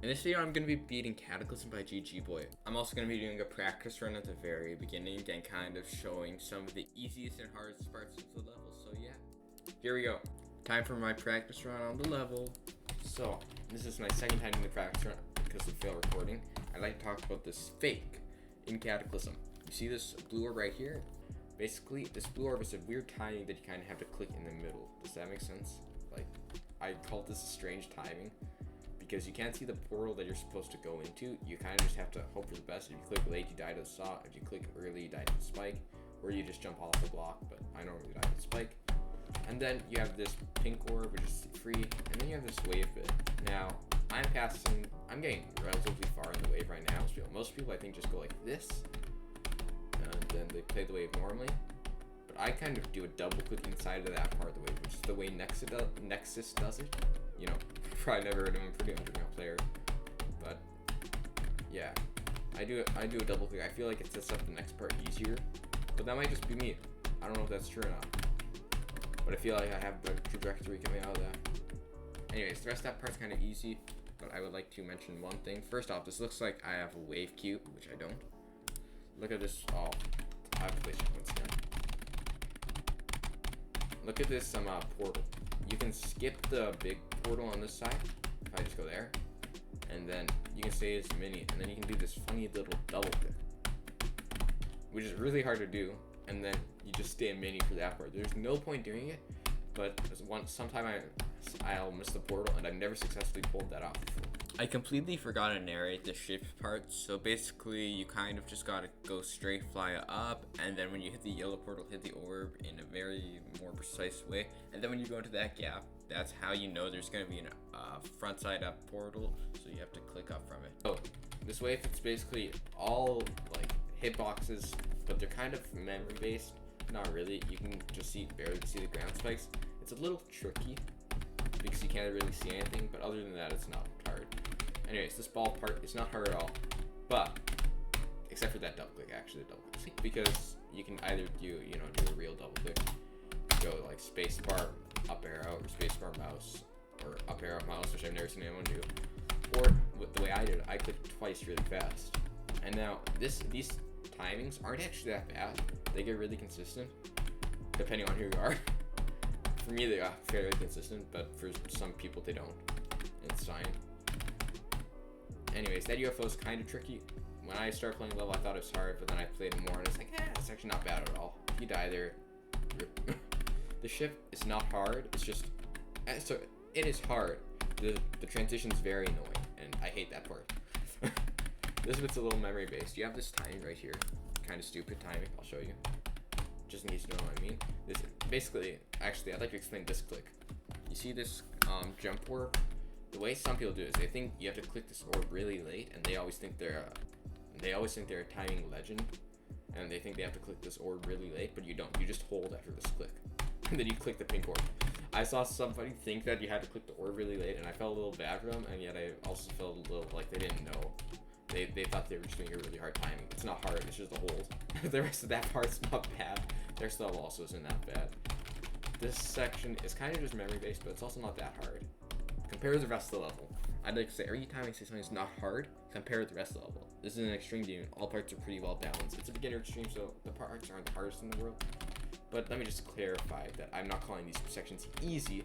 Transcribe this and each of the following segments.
In this video, I'm going to be beating Cataclysm by GG Boy. I'm also going to be doing a practice run at the very beginning and kind of showing some of the easiest and hardest parts of the level. So yeah, here we go. Time for my practice run on the level. So this is my second time doing the practice run because of fail recording. I'd like to talk about this fake in Cataclysm. You see this blue orb right here? Basically, this blue orb is a weird timing that you kind of have to click in the middle. Does that make sense? Like, I call this a strange timing because you can't see the portal that you're supposed to go into. You kind of just have to hope for the best. If you click late, you die to the saw. If you click early, you die to the spike, or you just jump off the block, but I normally die to the spike. And then you have this pink orb, which is free, and then you have this wave bit. Now, I'm getting relatively far in the wave right now. Most people I think just go like this, and then they play the wave normally. But I kind of do a double click inside of that part of the wave, which is the way Nexus does it. You know, probably never heard of him, pretty underground player. But yeah, I do a double click. I feel like it sets up the next part easier, but that might just be me. I don't know if that's true or not. But I feel like I have the trajectory coming out of that. Anyways, the rest of that part's kind of easy, but I would like to mention one thing. First off, this looks like I have a wave cube, which I don't. Look at this. Oh, I have to place checkpoints again. Look at this portal. You can skip the big portal on this side. If I just go there, and then you can say it's mini, and then you can do this funny little double click, which is really hard to do. And then you just stay in mini for that part. There's no point doing it, but sometime I'll miss the portal, and I've never successfully pulled that off before. I completely forgot to narrate the shift part, so basically you kind of just gotta go straight, fly up, and then when you hit the yellow portal, hit the orb in a very more precise way, and then when you go into that gap, that's how you know there's gonna be a front side up portal, so you have to click up from it. So this wave, it's basically all like hitboxes, but they're kind of memory based. Not really. You can just barely see the ground spikes. It's a little tricky because you can't really see anything, but other than that, it's not hard. Anyways, this ball part is not hard at all, but except for that double click, actually, the double click, because you can either do a real double click, go like space bar up arrow or space bar mouse or up arrow mouse, which I've never seen anyone do, or with the way I did it, I clicked twice really fast. And now these timings aren't actually that bad. They get really consistent depending on who you are. For me, they got fairly consistent, but for some people they don't. It's fine. Anyways, that UFO is kind of tricky. When I started playing level, I thought it was hard, but then I played more and it's like, it's actually not bad at all. If you die there, the shift is not hard. It's just, so it is hard. The transition is very annoying, and I hate that part. This bit's a little memory based. You have this timing right here, kind of stupid timing. I'll show you, just in case you know what I mean. This basically, actually, I'd like to explain this click. You see this jump orb? The way some people do it is they think you have to click this orb really late, and they always think they're a timing legend, and they think they have to click this orb really late, but you don't. You just hold after this click, and then you click the pink orb. I saw somebody think that you had to click the orb really late, and I felt a little bad for them, and yet I also felt a little like they didn't know. They thought they were just doing a really hard timing. It's not hard, it's just a hold. The rest of that part's not bad. Their stuff also isn't that bad. This section is kind of just memory based, but it's also not that hard. Compare to the rest of the level. I'd like to say every time I say something is not hard, compare to the rest of the level. This is an extreme game. All parts are pretty well balanced. It's a beginner extreme, so the parts aren't the hardest in the world. But let me just clarify that I'm not calling these sections easy.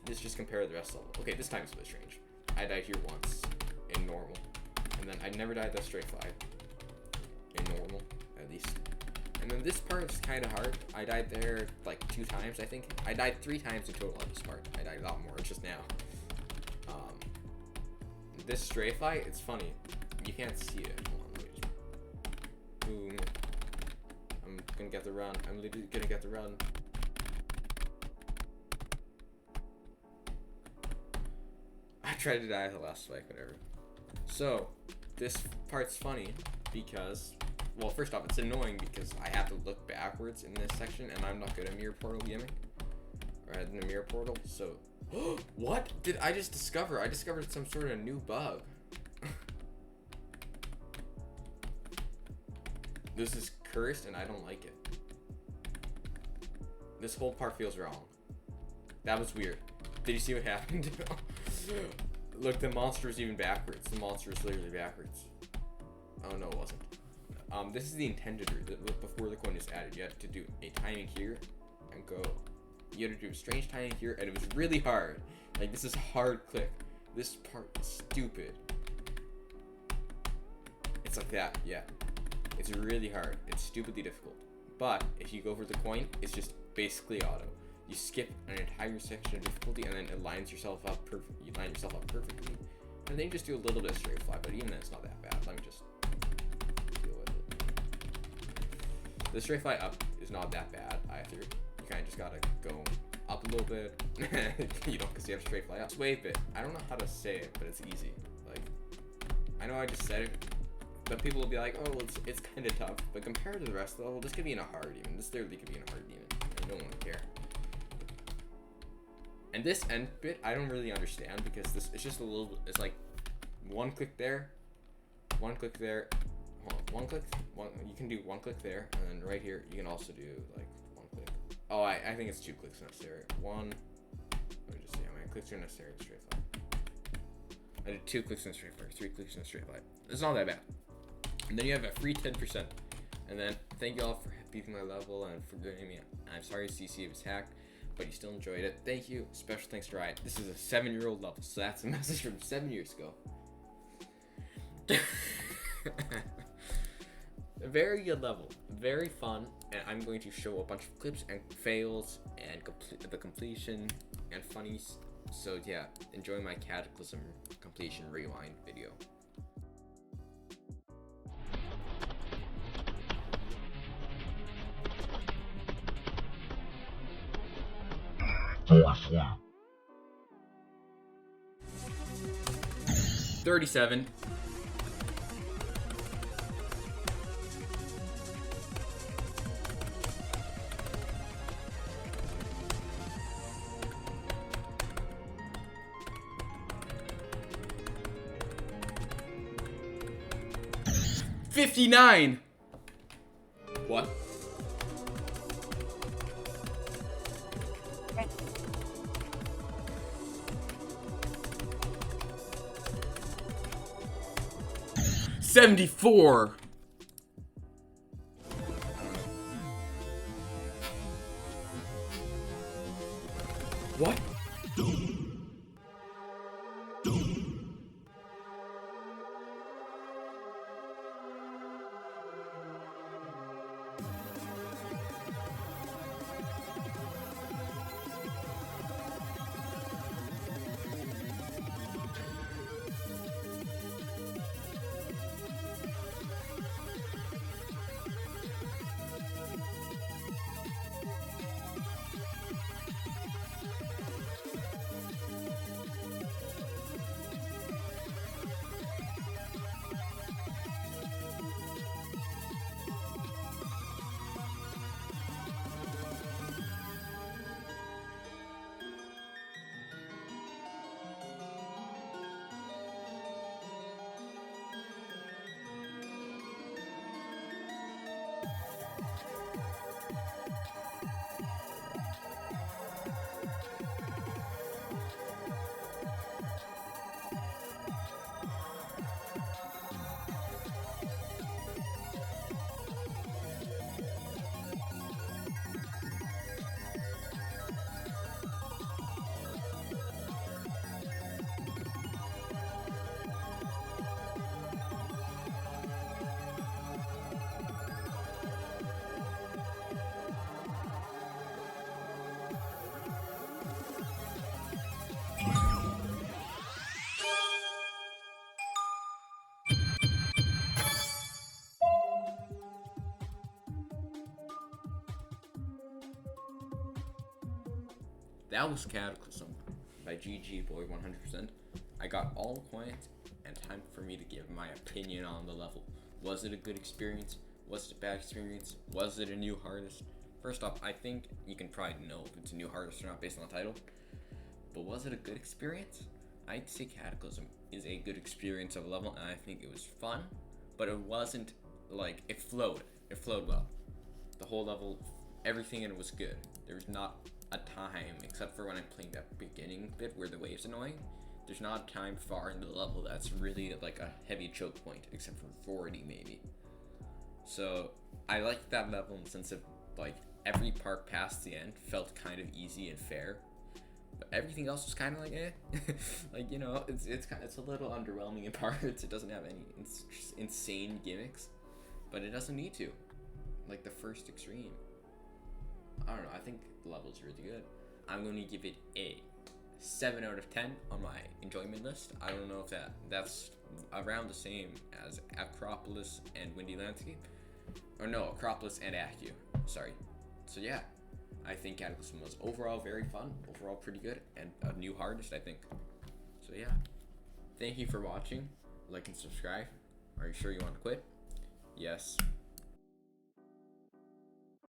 This just compare to the rest of the level. Okay, this time it's a bit strange. I died here once in normal. And then I never died that straight fly in normal, at least. And then this part is kind of hard. I died there like 2 times, I think. I died 3 times in total on this part. I died a lot more just now. This straight fly, it's funny. You can't see it. Hold on, let me just... Boom. I'm gonna get the run. I'm literally gonna get the run. I tried to die at the last spike, whatever. So, this part's funny because, well, first off, it's annoying because I have to look backwards in this section, and I'm not good at mirror portal gimmick, or in the mirror portal, so, what did I just discover? I discovered some sort of new bug. This is cursed, and I don't like it. This whole part feels wrong. That was weird. Did you see what happened? Look, the monster is even backwards. The monster is literally backwards. Oh no, it wasn't. This is the intended route. Before the coin is added, you have to do a timing here and go. You had to do a strange timing here, and it was really hard. Like, this is a hard click. This part is stupid. It's like that, yeah. It's really hard. It's stupidly difficult. But if you go for the coin, it's just basically auto. You skip an entire section of difficulty, and then it lines yourself up perfectly. You line yourself up perfectly, and then you just do a little bit of straight fly. But even then, it's not that bad. Let me just deal with it. The straight fly up is not that bad either. You kind of just gotta go up a little bit, you know, because you have straight fly up. Sway bit. I don't know how to say it, but it's easy. Like, I know I just said it, but people will be like, oh, it's kind of tough. But compared to the rest of the level, this could be in a hard even. This literally could be in a hard even. I don't want to care. And this end bit, I don't really understand because this it's just a little. It's like one click there, one click there. Hold on, one click. You can do one click there, and then right here you can also do like one click. Oh, I think it's 2 clicks necessary. One. Let me just see how many clicks are necessary in straight fly. I did 2 clicks in straight fly, 3 clicks in straight fly. It's not that bad. And then you have a free 10%. And then thank you all for beating my level and for giving me. I'm sorry CC was hacked, but you still enjoyed it. Thank you. Special thanks to Riot. This is a 7-year-old level, so that's a message from 7 years ago. A very good level, very fun, and I'm going to show a bunch of clips and fails and the completion and funnies. So yeah, enjoy my Cataclysm completion rewind video. Force 37. $59. What? $74. What? That was Cataclysm by GG Boy 100%. I got all the coins, and time for me to give my opinion on the level. Was it a good experience? Was it a bad experience? Was it a new hardest? First off, I think you can probably know if it's a new hardest or not based on the title. But was it a good experience? I'd say Cataclysm is a good experience of a level, and I think it was fun, but it wasn't like, it flowed. It flowed well. The whole level, everything in it was good. There was not a time, except for when I'm playing that beginning bit where the wave's annoying, There's not a time far in the level that's really like a heavy choke point, except for 40 maybe. So I like that level in the sense of like every part past the end felt kind of easy and fair, but everything else was kind of like like, you know, it's a little underwhelming in parts. It doesn't have any insane gimmicks, but it doesn't need to. Like the first extreme, I don't know. I think the level's really good. I'm going to give it a 7 out of 10 on my enjoyment list. I don't know if that's around the same as Acropolis and Windy Landscape. Or no, Acropolis and Accu. Sorry. So yeah, I think Cataclysm was overall very fun, overall pretty good, and a new hardest, I think. So yeah, thank you for watching. Like and subscribe. Are you sure you want to quit? Yes.